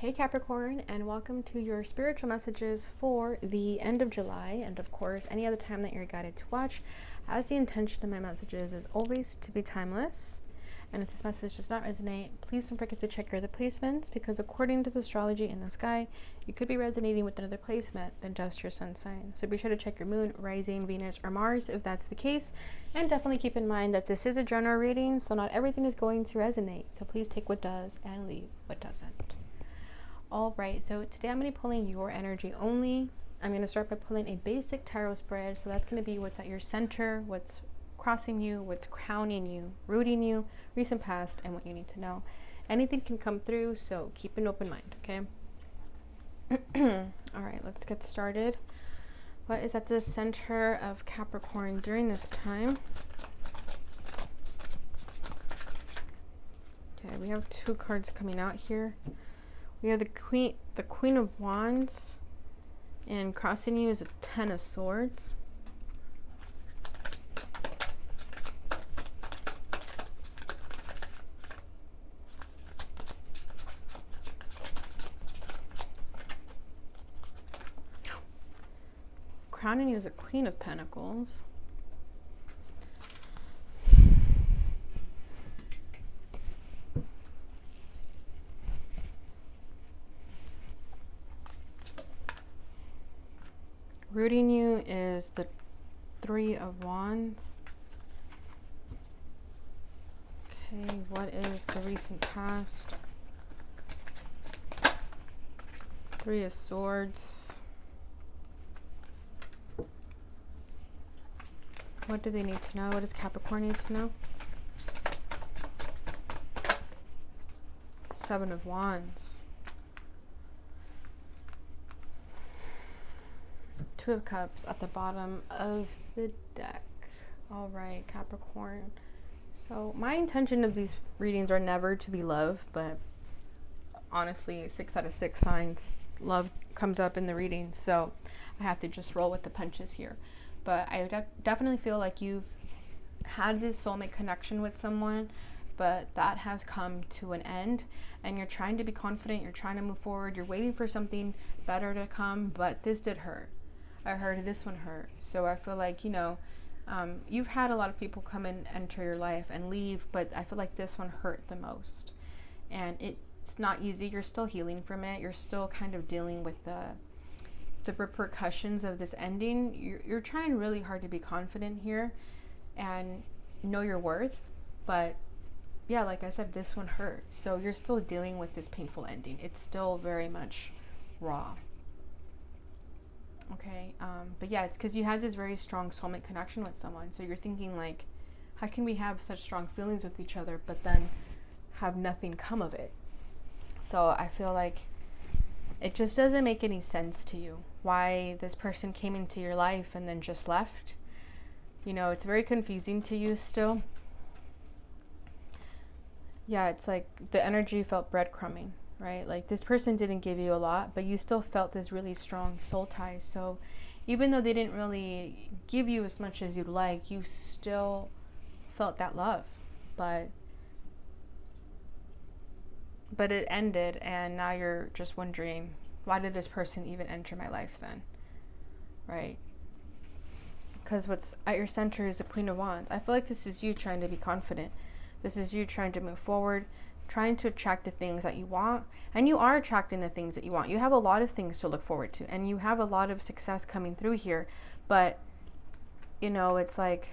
Hey Capricorn, and welcome to your spiritual messages for the end of July, and of course any other time that you're guided to watch, as the intention of my messages is always to be timeless. And if this message does not resonate, please don't forget to check your other placements, because according to the astrology in the sky, you could be resonating with another placement than just your sun sign. So be sure to check your moon, rising, Venus, or Mars if that's the case. And definitely keep in mind that this is a general reading, so not everything is going to resonate. So please take what does and leave what doesn't. All right, so today I'm going to be pulling your energy only. I'm going to start by pulling a basic tarot spread. So that's going to be what's at your center, what's crossing you, what's crowning you, rooting you, recent past, and what you need to know. Anything can come through, so keep an open mind, okay? All right, let's get started. What is at the center of Capricorn during this time? Okay, we have two cards coming out here. We have the Queen of Wands, and crossing you is a Ten of Swords. Crowning you is a Queen of Pentacles. Rooting you is the Three of Wands. Okay, what is the recent past? Three of Swords. What do they need to know? What does Capricorn need to know? Seven of Wands. Two of Cups at the bottom of the deck. All right, Capricorn. So my intention of these readings are never to be love, but honestly, 6 out of 6 signs, love comes up in the reading, so I have to just roll with the punches here. But I definitely feel like you've had this soulmate connection with someone, but that has come to an end, and you're trying to be confident, you're trying to move forward, you're waiting for something better to come, but this did hurt. I heard this one hurt. So I feel like, you've had a lot of people come and enter your life and leave, but I feel like this one hurt the most. And it's not easy. You're still healing from it. You're still kind of dealing with the repercussions of this ending. You're trying really hard to be confident here and know your worth. But yeah, like I said, this one hurt. So you're still dealing with this painful ending. It's still very much raw. Okay, but yeah, it's because you had this very strong soulmate connection with someone. So you're thinking like, how can we have such strong feelings with each other, but then have nothing come of it? So I feel like it just doesn't make any sense to you why this person came into your life and then just left. It's very confusing to you still. Yeah, it's like the energy felt breadcrumbing. Right? Like this person didn't give you a lot, but you still felt this really strong soul tie. So even though they didn't really give you as much as you'd like, you still felt that love. But it ended, and now you're just wondering, why did this person even enter my life then? Right? Because what's at your center is the Queen of Wands. I feel like this is you trying to be confident. This is you trying to move forward, trying to attract the things that you want, and you are attracting the things that you want. You have a lot of things to look forward to, and you have a lot of success coming through here, but it's like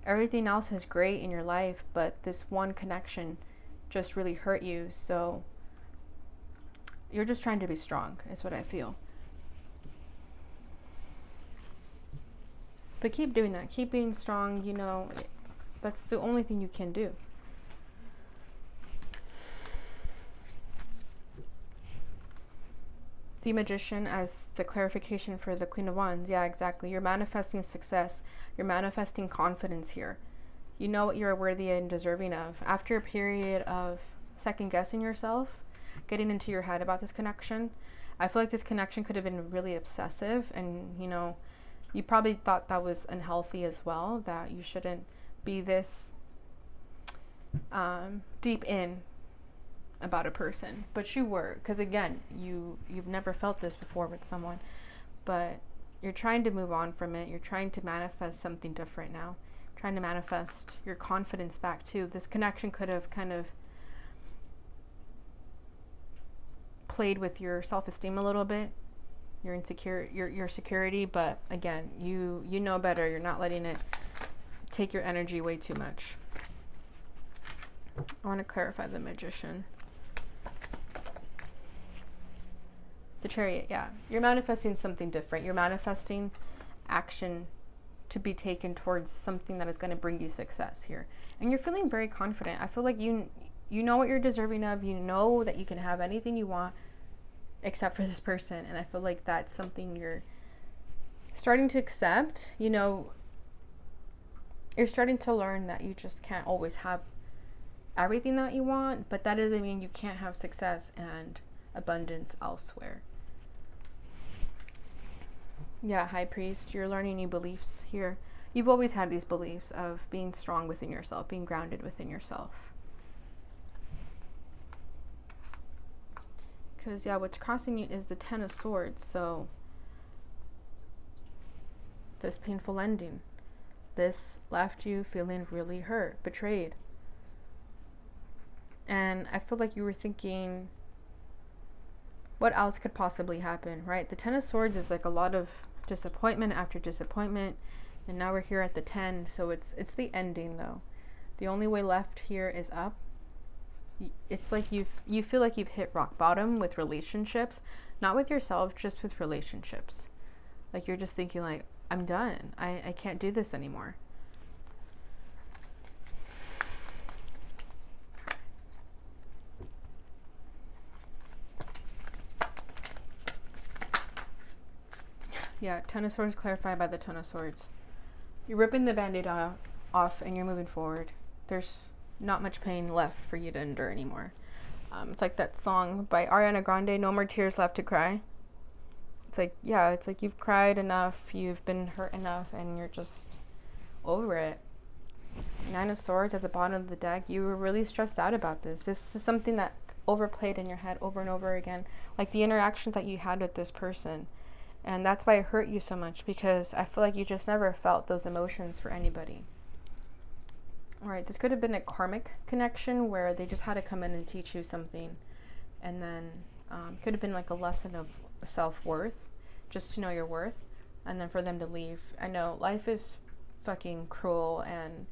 everything else is great in your life, but this one connection just really hurt you. So you're just trying to be strong is what I feel. But keep doing that, keep being strong. That's the only thing you can do. The Magician as the clarification for the Queen of Wands. Yeah, exactly. You're manifesting success. You're manifesting confidence here. You know what you're worthy and deserving of. After a period of second guessing yourself, getting into your head about this connection, I feel like this connection could have been really obsessive, and you probably thought that was unhealthy as well, that you shouldn't be this deep in about a person, but you were, because again, you've never felt this before with someone, but you're trying to move on from it. You're trying to manifest something different now, trying to manifest your confidence back too. This connection could have kind of played with your self-esteem a little bit, your insecure, your security, but again, you know better. You're not letting it take your energy way too much. I want to clarify the Magician. The Chariot, yeah. You're manifesting something different. You're manifesting action to be taken towards something that is going to bring you success here. And you're feeling very confident. I feel like you know what you're deserving of. You know that you can have anything you want except for this person. And I feel like that's something you're starting to accept. You know, you're starting to learn that you just can't always have everything that you want, but that doesn't mean you can't have success and abundance elsewhere. Yeah, High Priest, you're learning new beliefs here. You've always had these beliefs of being strong within yourself, being grounded within yourself. Because, yeah, what's crossing you is the Ten of Swords. So, this painful ending. This left you feeling really hurt, betrayed. And I feel like you were thinking, what else could possibly happen, right? The Ten of Swords is like a lot of disappointment after disappointment, and now we're here at the 10, so it's the ending though. The only way left here is up. It's like you feel like you've hit rock bottom with relationships, not with yourself, just with relationships. Like you're just thinking like, I'm done. I can't do this anymore. Yeah, Ten of Swords clarified by the Ten of Swords. You're ripping the Band-Aid off and you're moving forward. There's not much pain left for you to endure anymore. It's like that song by Ariana Grande, No More Tears Left to Cry. It's like, yeah, it's like you've cried enough, you've been hurt enough, and you're just over it. Nine of Swords at the bottom of the deck. You were really stressed out about this. This is something that overplayed in your head over and over again. Like the interactions that you had with this person. And that's why it hurt you so much, because I feel like you just never felt those emotions for anybody. All right, this could have been a karmic connection where they just had to come in and teach you something. And then could have been like a lesson of self-worth, just to know your worth, and then for them to leave. I know life is fucking cruel and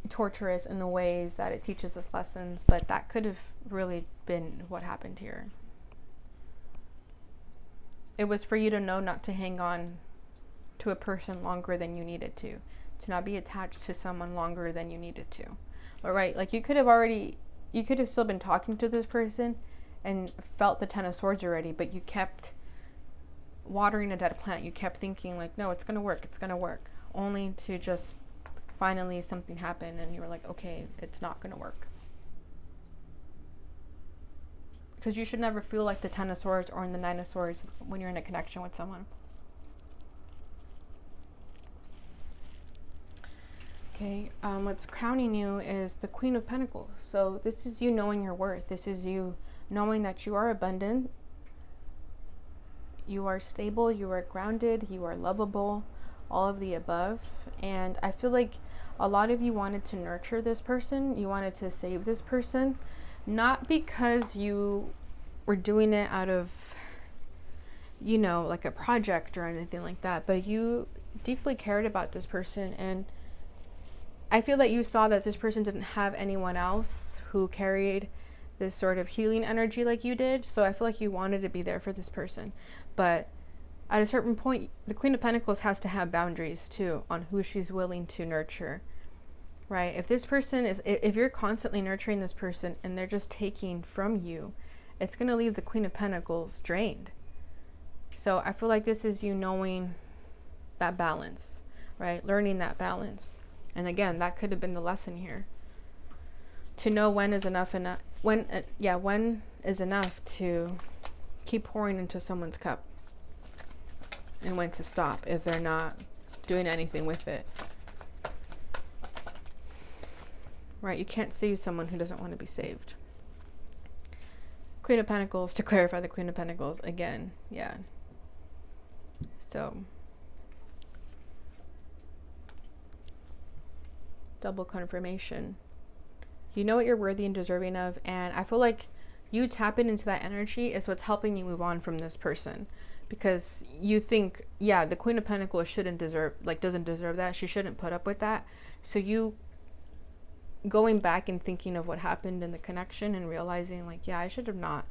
torturous in the ways that it teaches us lessons, but that could have really been what happened here. It was for you to know not to hang on to a person longer than you needed to not be attached to someone longer than you needed to. But right, like you could have still been talking to this person and felt the Ten of Swords already, but you kept watering a dead plant. You kept thinking like, no, it's going to work, only to just finally something happened and you were like, okay, it's not going to work. Because you should never feel like the Ten of Swords or in the Nine of Swords when you're in a connection with someone. Okay, what's crowning you is the Queen of Pentacles. So this is you knowing your worth. This is you knowing that you are abundant, you are stable, you are grounded, you are lovable, all of the above. And I feel like a lot of you wanted to nurture this person. You wanted to save this person. Not because you were doing it out of, you know, like a project or anything like that, but you deeply cared about this person. And I feel that you saw that this person didn't have anyone else who carried this sort of healing energy like you did. So I feel like you wanted to be there for this person. But at a certain point, the Queen of Pentacles has to have boundaries too on who she's willing to nurture. Right? If this person is, if you're constantly nurturing this person and they're just taking from you, it's going to leave the Queen of Pentacles drained. So I feel like this is you knowing that balance, right? Learning that balance. And again, that could have been the lesson here. To know when is enough, when is enough to keep pouring into someone's cup. And when to stop if they're not doing anything with it. right? You can't save someone who doesn't want to be saved. Queen of Pentacles, to clarify the Queen of Pentacles again. Yeah. So, double confirmation. You know what you're worthy and deserving of, and I feel like you tapping into that energy is what's helping you move on from this person, because you think, yeah, the Queen of Pentacles doesn't deserve that. She shouldn't put up with that. So you going back and thinking of what happened in the connection and realizing like, yeah, I should have not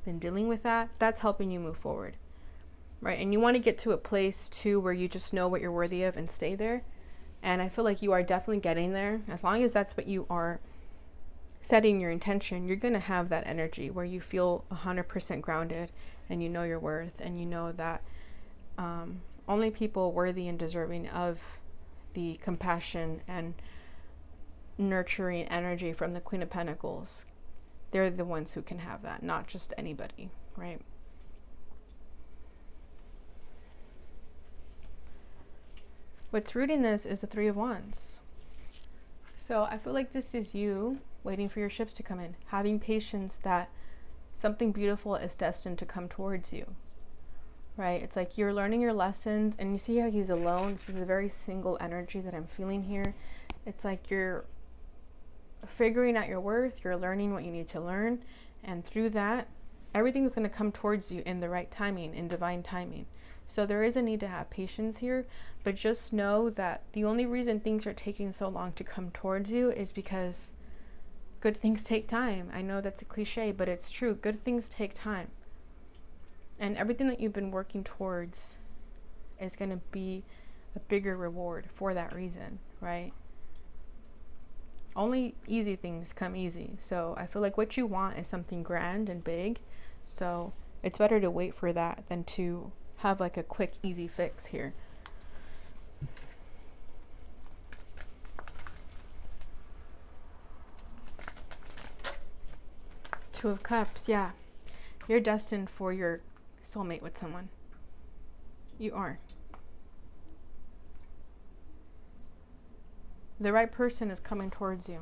been dealing with that. That's helping you move forward, right? And you want to get to a place too where you just know what you're worthy of and stay there. And I feel like you are definitely getting there. As long as that's what you are setting your intention, you're going to have that energy where you feel 100% grounded and you know your worth, and you know that only people worthy and deserving of the compassion and nurturing energy from the Queen of Pentacles, they're the ones who can have that, not just anybody, right? What's rooting this is the Three of Wands. So I feel like this is you waiting for your ships to come in, having patience that something beautiful is destined to come towards you, right? It's like you're learning your lessons, and you see how he's alone. This is a very single energy that I'm feeling here. It's like you're figuring out your worth, you're learning what you need to learn, and through that, everything's going to come towards you in the right timing, in divine timing. So there is a need to have patience here, but just know that the only reason things are taking so long to come towards you is because good things take time. I know that's a cliche, but it's true. Good things take time. And everything that you've been working towards is going to be a bigger reward for that reason, right? Only easy things come easy. So I feel like what you want is something grand and big. So it's better to wait for that than to have like a quick, easy fix here. Two of Cups, yeah. You're destined for your soulmate with someone. You are. The right person is coming towards you.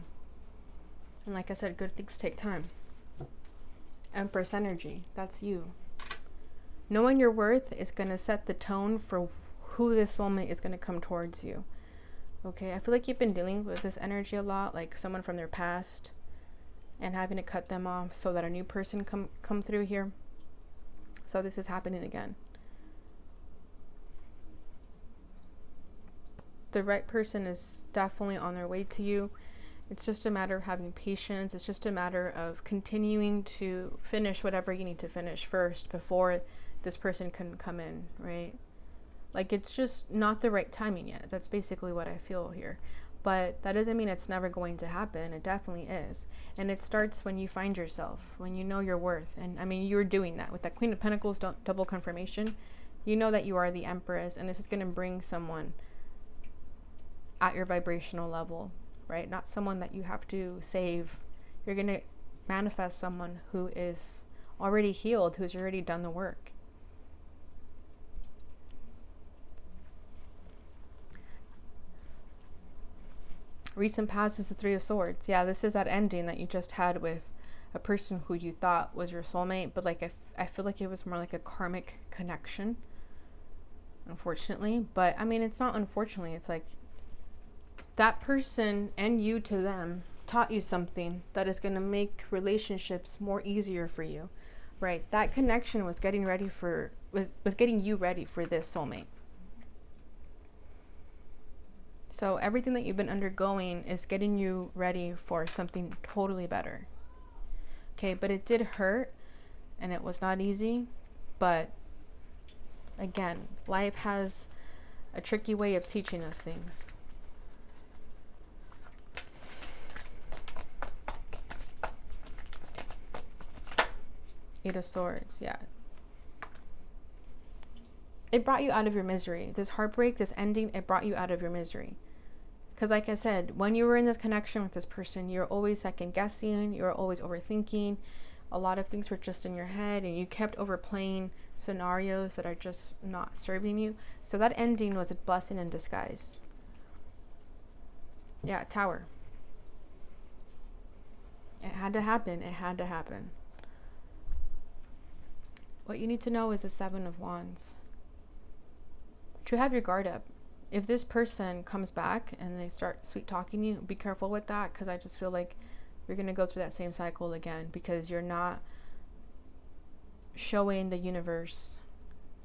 And like I said, good things take time. Empress energy, that's you. Knowing your worth is going to set the tone for who this soulmate is going to come towards you. Okay, I feel like you've been dealing with this energy a lot, like someone from their past, and having to cut them off so that a new person come through here. So this is happening again. The right person is definitely on their way to you. It's just a matter of having patience. It's just a matter of continuing to finish whatever you need to finish first before this person can come in, right? Like, it's just not the right timing yet. That's basically what I feel here. But that doesn't mean it's never going to happen. It definitely is. And it starts when you find yourself, when you know your worth. And I mean, you're doing that with that Queen of Pentacles double confirmation. You know that you are the Empress, and this is going to bring someone at your vibrational level, right? Not someone that you have to save. You're going to manifest someone who is already healed, who's already done the work. Recent past is the Three of Swords. Yeah, this is that ending that you just had with a person who you thought was your soulmate, but like I feel like it was more like a karmic connection, unfortunately. But I mean, it's not unfortunately, it's like that person and you to them taught you something that is going to make relationships more easier for you, right? That connection was getting ready for was getting you ready for this soulmate. So everything that you've been undergoing is getting you ready for something totally better. Okay, but it did hurt and it was not easy. But again, life has a tricky way of teaching us things. Eight of Swords, yeah. It brought you out of your misery. This heartbreak, this ending, it brought you out of your misery. Because like I said, when you were in this connection with this person, you're always second guessing, you're always overthinking. A lot of things were just in your head, and you kept overplaying scenarios that are just not serving you. So that ending was a blessing in disguise. Yeah, Tower. It had to happen. It had to happen. What you need to know is the Seven of Wands. To have your guard up. If this person comes back and they start sweet talking you, be careful with that, because I just feel like you're going to go through that same cycle again, because you're not showing the universe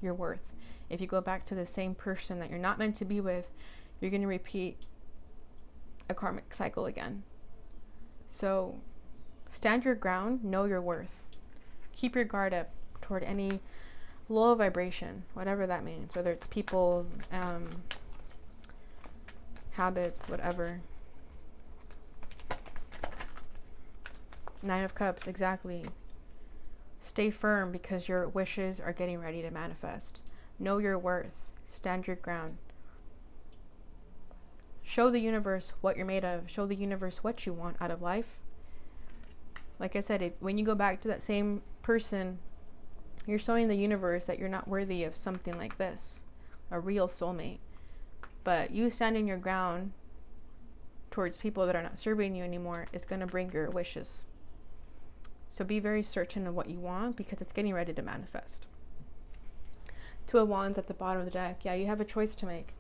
your worth. If you go back to the same person that you're not meant to be with, you're going to repeat a karmic cycle again. So stand your ground, know your worth. Keep your guard up toward any low vibration, whatever that means, whether it's people, habits, whatever. Nine of Cups, exactly. Stay firm, because your wishes are getting ready to manifest. Know your worth. Stand your ground. Show the universe what you're made of. Show the universe what you want out of life. Like I said, when you go back to that same person, you're showing the universe that you're not worthy of something like this, a real soulmate. But you standing your ground towards people that are not serving you anymore is going to bring your wishes. So be very certain of what you want, because it's getting ready to manifest. Two of Wands at the bottom of the deck. Yeah, you have a choice to make.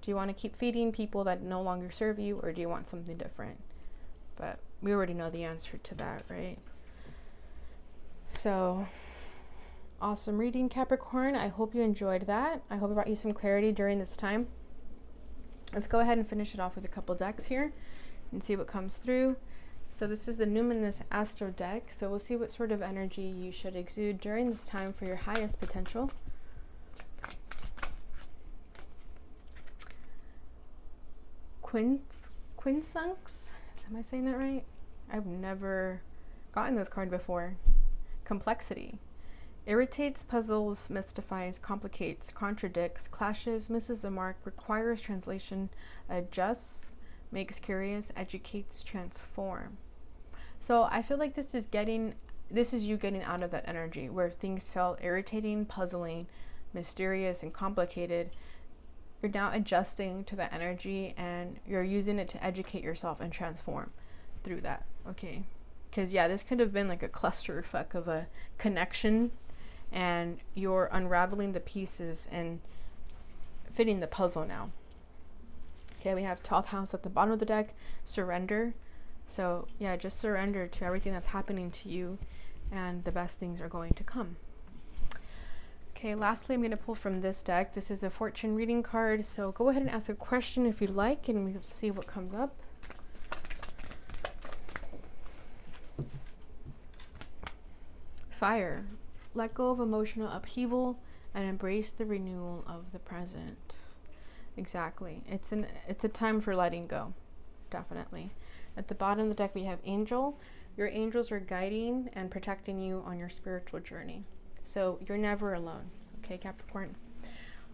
Do you want to keep feeding people that no longer serve you, or do you want something different? But we already know the answer to that, right? So, awesome reading, Capricorn. I hope you enjoyed that. I hope it brought you some clarity during this time. Let's go ahead and finish it off with a couple decks here and see what comes through. So this is the Numinous Astro deck. So we'll see what sort of energy you should exude during this time for your highest potential. Quinsunx? Am I saying that right? I've never gotten this card before. Complexity. Irritates, puzzles, mystifies, complicates, contradicts, clashes, misses a mark, requires translation, adjusts, makes curious, educates, transform. So I feel like this is you getting out of that energy where things felt irritating, puzzling, mysterious, and complicated. You're now adjusting to that energy, and you're using it to educate yourself and transform through that. Okay. Because yeah, this could have been like a clusterfuck of a connection, and you're unraveling the pieces and fitting the puzzle now. Okay, we have 12th house at the bottom of the deck, surrender. So yeah, just surrender to everything that's happening to you, and the best things are going to come. Okay, lastly, I'm going to pull from this deck. This is a fortune reading card, so go ahead and ask a question if you'd like, and we'll see what comes up. Fire. Let go of emotional upheaval and embrace the renewal of the present. Exactly. It's a time for letting go. Definitely. At the bottom of the deck we have Angel. Your angels are guiding and protecting you on your spiritual journey. So you're never alone. Okay, Capricorn.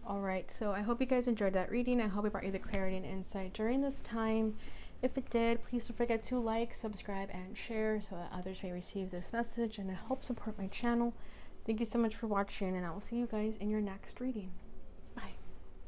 All right, so I hope you guys enjoyed that reading. I hope it brought you the clarity and insight during this time. If it did, please don't forget to like, subscribe, and share so that others may receive this message and help support my channel. Thank you so much for watching, and I will see you guys in your next reading.